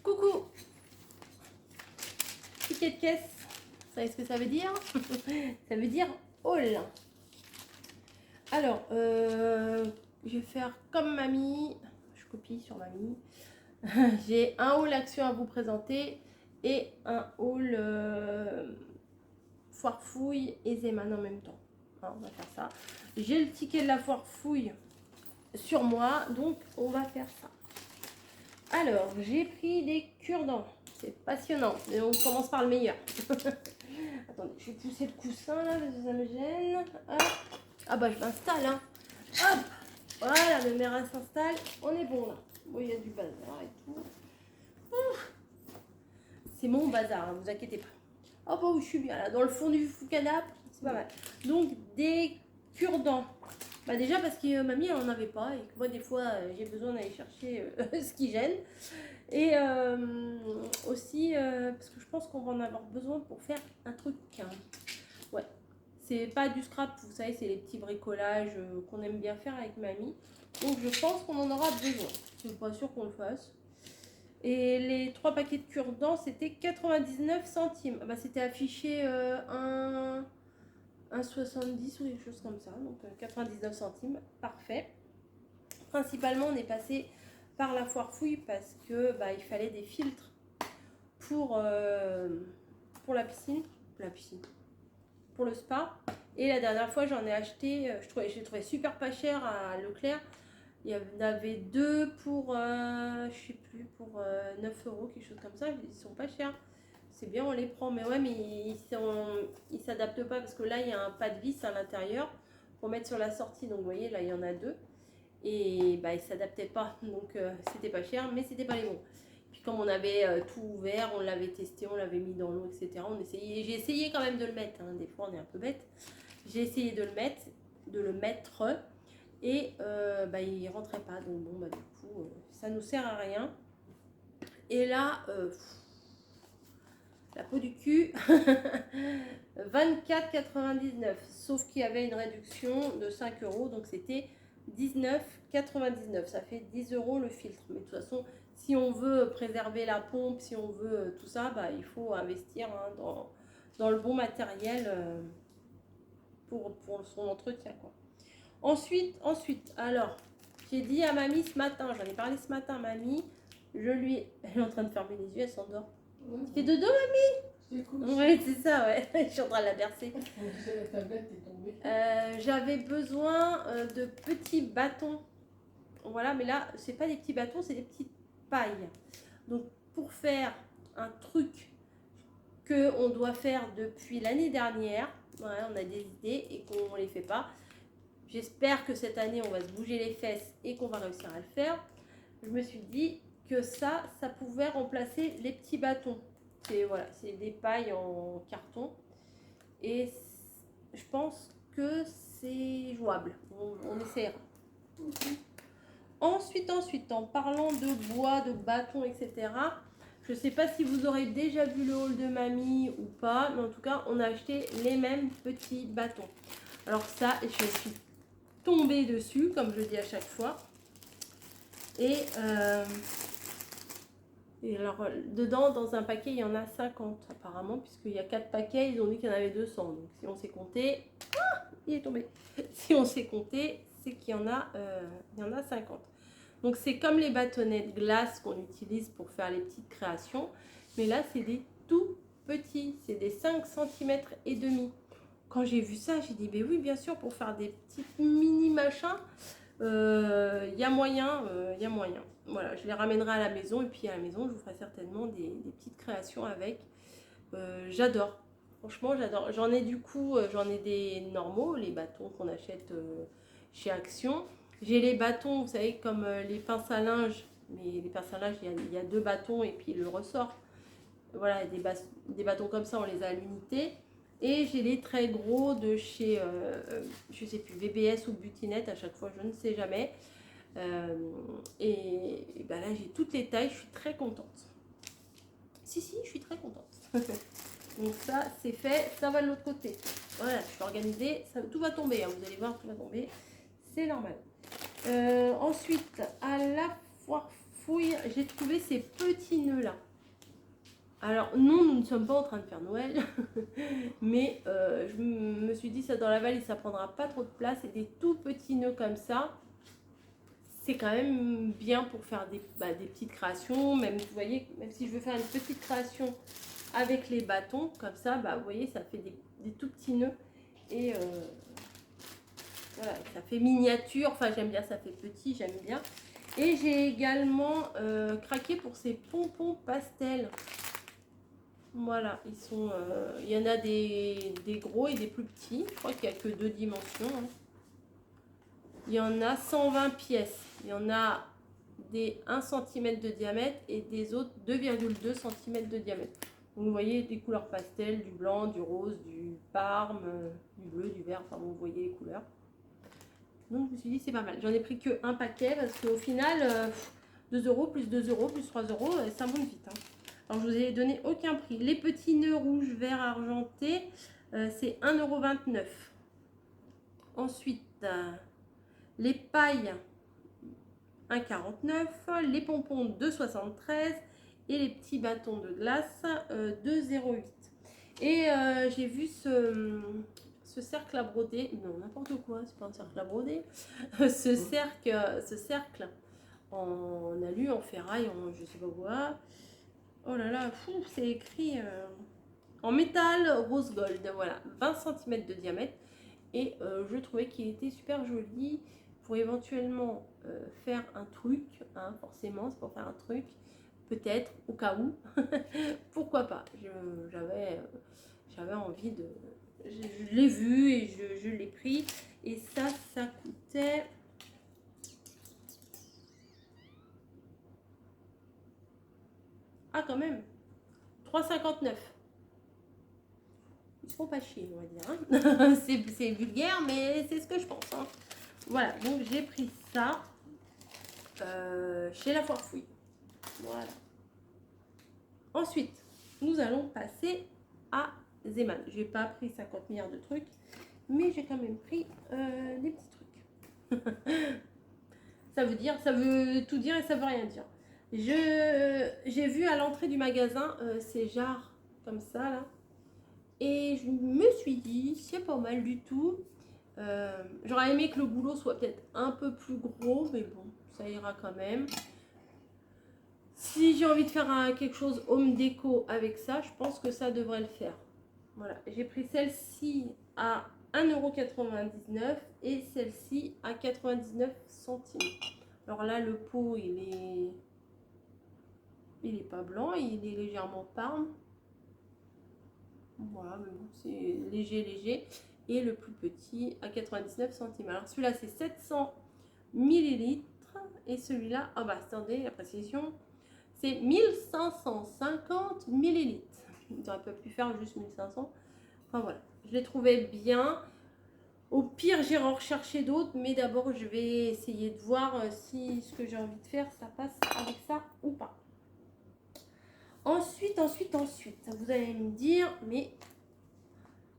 Coucou. Ticket de caisse. Vous savez ce que ça veut dire? Ça veut dire haul. Alors, je vais faire comme mamie. Je copie sur mamie. J'ai un haul action à vous présenter et un haul foire fouille et Zeman en même temps. Alors, on va faire ça. J'ai le ticket de la foire fouille sur moi, donc on va faire ça. Alors, j'ai pris des cure-dents. C'est passionnant. Et on commence par le meilleur. Attendez, je vais pousser le coussin là parce que ça me gêne. Hop. Ah bah je m'installe. Hein. Hop. Voilà, ma mère s'installe. On est bon là. Bon, il y a du bazar et tout. C'est mon bazar, hein, vous inquiétez pas. Oh bah oui, je suis bien là. Dans le fond du canapé, c'est pas mal. Donc, des cure-dents. Bah déjà parce que mamie elle en avait pas et que moi des fois j'ai besoin d'aller chercher ce qui gêne. Et aussi parce que je pense qu'on va en avoir besoin pour faire un truc. Hein. Ouais, c'est pas du scrap, vous savez, c'est les petits bricolages qu'on aime bien faire avec mamie. Donc je pense qu'on en aura besoin. C'est pas sûr qu'on le fasse. Et les 3 paquets de cure-dents c'était 99 centimes. Bah, c'était affiché 1,70 ou quelque chose comme ça, donc 99 centimes, parfait. Principalement, on est passé par la foire fouille parce que bah, il fallait des filtres pour la piscine, pour le spa. Et la dernière fois, j'en ai acheté, j'ai trouvé super pas cher à Leclerc. Il y en avait 2 pour, je sais plus, pour 9 €, quelque chose comme ça. Ils sont pas chers. C'est bien, on les prend, mais ouais, mais ils s'adaptent pas parce que là, il y a un pas de vis à l'intérieur pour mettre sur la sortie. Donc, vous voyez, là, il y en a 2. Et bah, ils s'adaptaient pas. Donc, c'était pas cher, mais c'était pas les bons. Puis, comme on avait tout ouvert, on l'avait testé, on l'avait mis dans l'eau, etc. J'ai essayé quand même de le mettre. Hein. Des fois, on est un peu bête. J'ai essayé de le mettre. Et bah, il rentrait pas. Donc, bon, bah, du coup, ça nous sert à rien. Et là, la peau du cul, 24,99 €. Sauf qu'il y avait une réduction de 5 €, donc c'était 19,99 €. Ça fait 10 € le filtre. Mais de toute façon, si on veut préserver la pompe, si on veut tout ça, bah, il faut investir hein, dans le bon matériel pour son entretien. Quoi. Ensuite, alors, j'ai dit à mamie ce matin, j'en ai parlé ce matin à mamie, elle est en train de fermer les yeux, elle s'endort. Tu fais dodo, mamie? Oui, c'est ça, ouais. Je suis en train de la bercer. J'avais besoin de petits bâtons. Voilà, mais là, c'est pas des petits bâtons, c'est des petites pailles. Donc, pour faire un truc qu'on doit faire depuis l'année dernière, voilà, on a des idées et qu'on ne les fait pas. J'espère que cette année, on va se bouger les fesses et qu'on va réussir à le faire. Je me suis dit que ça pouvait remplacer les petits bâtons. Voilà, c'est des pailles en carton. Et je pense que c'est jouable. On essaiera. Ensuite, en parlant de bois, de bâtons, etc. Je ne sais pas si vous aurez déjà vu le haul de mamie ou pas. Mais en tout cas, on a acheté les mêmes petits bâtons. Alors ça, je suis tombée dessus, comme je le dis à chaque fois. Et alors, dedans, dans un paquet, il y en a 50 apparemment, puisqu'il y a 4 paquets, ils ont dit qu'il y en avait 200. Donc, si on s'est compté, il est tombé. Si on s'est compté, c'est qu'il y en a 50. Donc, c'est comme les bâtonnets de glace qu'on utilise pour faire les petites créations. Mais là, c'est des tout petits. C'est des 5 cm et demi. Quand j'ai vu ça, j'ai dit, ben oui, bien sûr, pour faire des petits mini machins, y a moyen. Voilà, je les ramènerai à la maison et puis à la maison, je vous ferai certainement des petites créations avec. J'adore. Franchement, j'adore. J'en ai du coup, j'en ai des normaux, les bâtons qu'on achète chez Action. J'ai les bâtons, vous savez, comme les pinces à linge. Mais les pinces à linge, il y a 2 bâtons et puis le ressort. Voilà, des bâtons comme ça, on les a à l'unité. Et j'ai les très gros de chez, je sais plus, VBS ou Butinette, à chaque fois, je ne sais jamais. Et ben là, j'ai toutes les tailles, je suis très contente. Si, je suis très contente. Donc ça, c'est fait, ça va de l'autre côté. Voilà, je suis organisée, tout va tomber, hein, vous allez voir, tout va tomber. C'est normal. Ensuite, à la foire fouille, j'ai trouvé ces petits nœuds là. Alors non, nous ne sommes pas en train de faire Noël, mais je me suis dit ça dans la valise, ça prendra pas trop de place, et des tout petits nœuds comme ça, c'est quand même bien pour faire des petites créations, même vous voyez, même si je veux faire une petite création avec les bâtons, comme ça, vous voyez, ça fait des tout petits nœuds, et voilà, ça fait miniature, enfin j'aime bien, ça fait petit, j'aime bien. Et j'ai également craqué pour ces pompons pastels. Voilà, ils sont, il y en a des gros et des plus petits. Je crois qu'il n'y a que 2 dimensions. Hein. Il y en a 120 pièces. Il y en a des 1 cm de diamètre et des autres 2,2 cm de diamètre. Donc, vous voyez des couleurs pastel, du blanc, du rose, du parme, du bleu, du vert. Enfin, vous voyez les couleurs. Donc, je me suis dit, c'est pas mal. J'en ai pris que un paquet parce qu'au final, 2 € plus 2 € plus 3 €, ça monte vite. Hein. Alors, je vous ai donné aucun prix. Les petits nœuds rouges, verts, argentés, c'est 1,29 €. Ensuite, les pailles, 1,49 €. Les pompons, 2,73 € et les petits bâtons de glace, 2,08 €. Et j'ai vu ce cercle à broder, non n'importe quoi, c'est pas un cercle à broder, ce cercle en alu, en ferraille, en je sais pas quoi. Oh là là, c'est écrit en métal rose gold, voilà, 20 cm de diamètre. Et je trouvais qu'il était super joli pour éventuellement faire un truc, hein, forcément, c'est pour faire un truc, peut-être, au cas où, pourquoi pas. J'avais envie de... Je l'ai vu et je l'ai pris. Et ça coûtait... Ah, quand même, 3,59 €. Ils sont pas chier, on va dire. Hein. C'est vulgaire, mais c'est ce que je pense. Hein. Voilà, donc j'ai pris ça chez La Foire Fouille. Voilà. Ensuite, nous allons passer à Zeman. J'ai pas pris 50 milliards de trucs, mais j'ai quand même pris des petits trucs. Ça veut tout dire et ça veut rien dire. J'ai vu à l'entrée du magasin ces jarres comme ça là, et je me suis dit c'est pas mal du tout. J'aurais aimé que le boulot soit peut-être un peu plus gros, mais bon, ça ira quand même. Si j'ai envie de faire quelque chose home déco avec ça, je pense que ça devrait le faire. Voilà, j'ai pris celle-ci à 1,99 € et celle-ci à 99 centimes. Alors là, le pot, il est pas blanc, il est légèrement parme. Voilà, c'est léger. Et le plus petit à 99 centimes. Alors celui-là, c'est 700 millilitres. Et celui-là, ah bah attendez, la précision, c'est 1550 millilitres. J'aurais pas pu faire juste 1500. Enfin voilà, je l'ai trouvé bien. Au pire, j'irai en rechercher d'autres, mais d'abord, je vais essayer de voir si ce que j'ai envie de faire, ça passe avec ça ou pas. Ensuite, vous allez me dire, mais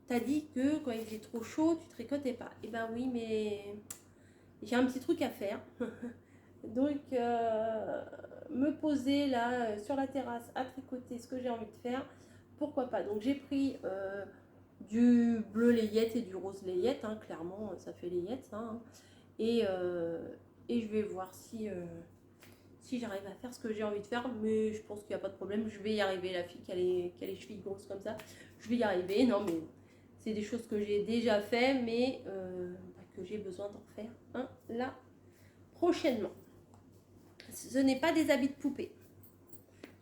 t'as dit que quand il faisait trop chaud, tu tricotais pas. Eh ben oui, mais j'ai un petit truc à faire. Donc, me poser là sur la terrasse à tricoter ce que j'ai envie de faire, pourquoi pas. Donc, j'ai pris du bleu layette et du rose layette, hein, clairement, ça fait layette, ça. Hein. Et je vais voir si j'arrive à faire ce que j'ai envie de faire, mais je pense qu'il n'y a pas de problème, je vais y arriver. La fille qui a les chevilles grosses comme ça, je vais y arriver. Non, mais c'est des choses que j'ai déjà fait, mais que j'ai besoin d'en faire hein, là prochainement. Ce n'est pas des habits de poupée.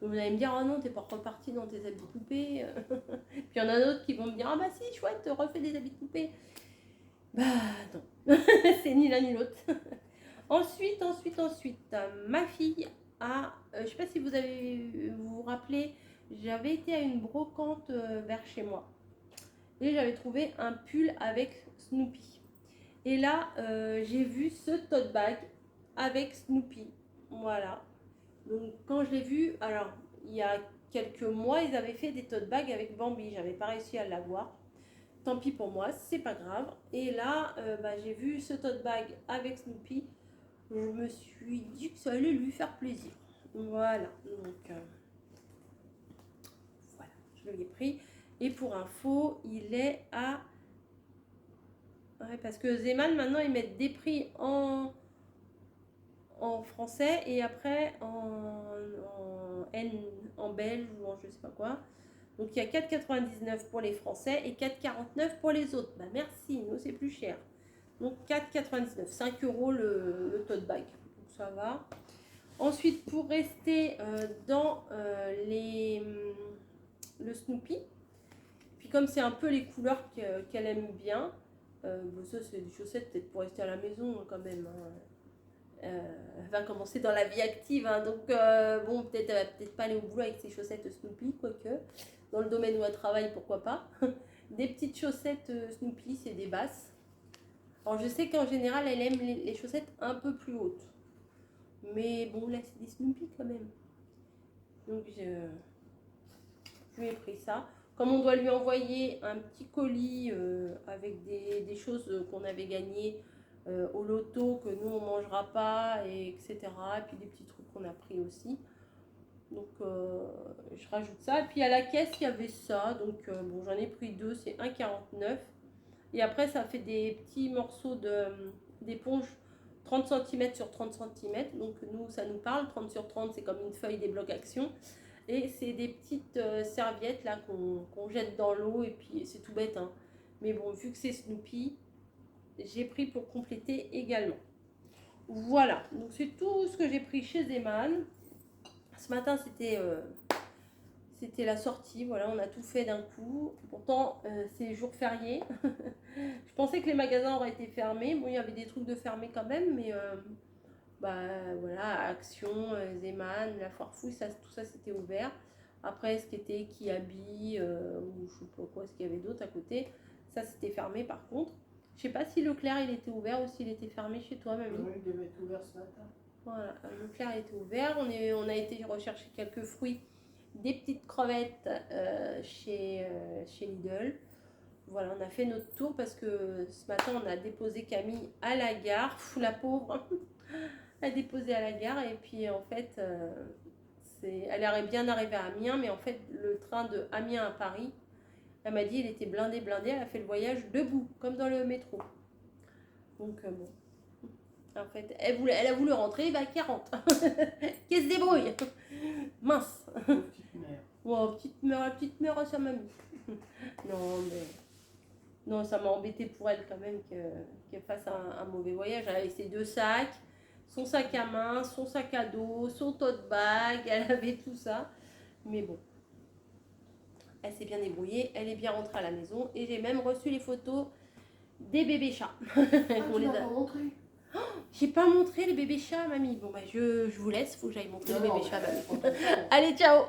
Vous allez me dire, oh non, t'es pas reparti dans tes habits de poupée. Puis il y en a d'autres qui vont me dire, ah bah si, chouette, refais des habits de poupée. Bah non, c'est ni l'un ni l'autre. Ensuite, ma fille a, je sais pas si vous vous rappelez, j'avais été à une brocante vers chez moi. Et j'avais trouvé un pull avec Snoopy. Et là, j'ai vu ce tote bag avec Snoopy. Voilà. Donc quand je l'ai vu, alors il y a quelques mois, ils avaient fait des tote bags avec Bambi. J'avais pas réussi à l'avoir. Tant pis pour moi, c'est pas grave. Et là, j'ai vu ce tote bag avec Snoopy. Je me suis dit que ça allait lui faire plaisir. Voilà, donc voilà, je l'ai pris. Et pour info, il est à... Ouais, parce que Zeman, maintenant, ils mettent des prix en français et après en belge ou en je sais pas quoi. Donc il y a 4,99 pour les Français et 4,49 pour les autres. Bah merci, nous c'est plus cher. Donc 4,99, 5 euros le tote bag. Donc ça va. Ensuite, pour rester dans le Snoopy, puis comme c'est un peu les couleurs qu'elle aime bien, bon, ça c'est des chaussettes peut-être pour rester à la maison quand même. Hein. Elle va commencer dans la vie active, hein, donc bon, peut-être elle va peut-être pas aller au boulot avec ses chaussettes Snoopy, quoique. Dans le domaine où elle travaille, pourquoi pas. Des petites chaussettes Snoopy, c'est des basses. Alors je sais qu'en général, elle aime les chaussettes un peu plus hautes. Mais bon, là, c'est des Snoopy quand même. Donc je lui ai pris ça. Comme on doit lui envoyer un petit colis avec des choses qu'on avait gagnées au loto, que nous on mangera pas, etc. Et puis des petits trucs qu'on a pris aussi. Donc je rajoute ça. Et puis à la caisse, il y avait ça. Donc bon, j'en ai pris deux, c'est 1,49. Et après, ça fait des petits morceaux d'éponge 30 cm sur 30 cm. Donc nous, ça nous parle. 30 sur 30, c'est comme une feuille des blocs action. Et c'est des petites serviettes là qu'on jette dans l'eau. Et puis c'est tout bête. Hein. Mais bon, vu que c'est Snoopy, j'ai pris pour compléter également. Voilà. Donc c'est tout ce que j'ai pris chez Zeman. Ce matin, c'était la sortie. Voilà, on a tout fait d'un coup. Pourtant, c'est jour férié. Je pensais que les magasins auraient été fermés. Bon, il y avait des trucs de fermés quand même, mais bah voilà, Action, Zeman, la Foire Fouille, tout ça c'était ouvert. Après, ce qui était Kiabi, ou je sais pas quoi, ce qu'il y avait d'autre à côté, ça c'était fermé par contre. Je sais pas si Leclerc il était ouvert ou s'il était fermé chez toi, mamie. Oui, il devait être ouvert ce matin. Voilà, Leclerc était ouvert. On a été rechercher quelques fruits, des petites crevettes chez Lidl. Voilà, on a fait notre tour parce que ce matin, on a déposé Camille à la gare. Fou, la pauvre, a déposé à la gare. Et puis, en fait, elle aurait bien arrivé à Amiens, mais en fait, le train de Amiens à Paris, elle m'a dit, il était blindé. Elle a fait le voyage debout, comme dans le métro. Donc, bon. En fait, elle a voulu rentrer, bah qu'elle rentre. Qu'elle se débrouille. Mince. Petite mère. Wow, petite mère à sa mamie. Non, mais... Non, ça m'a embêté pour elle quand même qu'elle fasse un mauvais voyage avec ses deux sacs, son sac à main, son sac à dos, son tote bag, elle avait tout ça. Mais bon, elle s'est bien débrouillée, elle est bien rentrée à la maison et j'ai même reçu les photos des bébés chats. Ah, tu l'as pas montré. J'ai pas montré les bébés chats, mamie. Bon, bah je vous laisse, faut que j'aille montrer les bébés chats, mamie. mamie. Allez, ciao!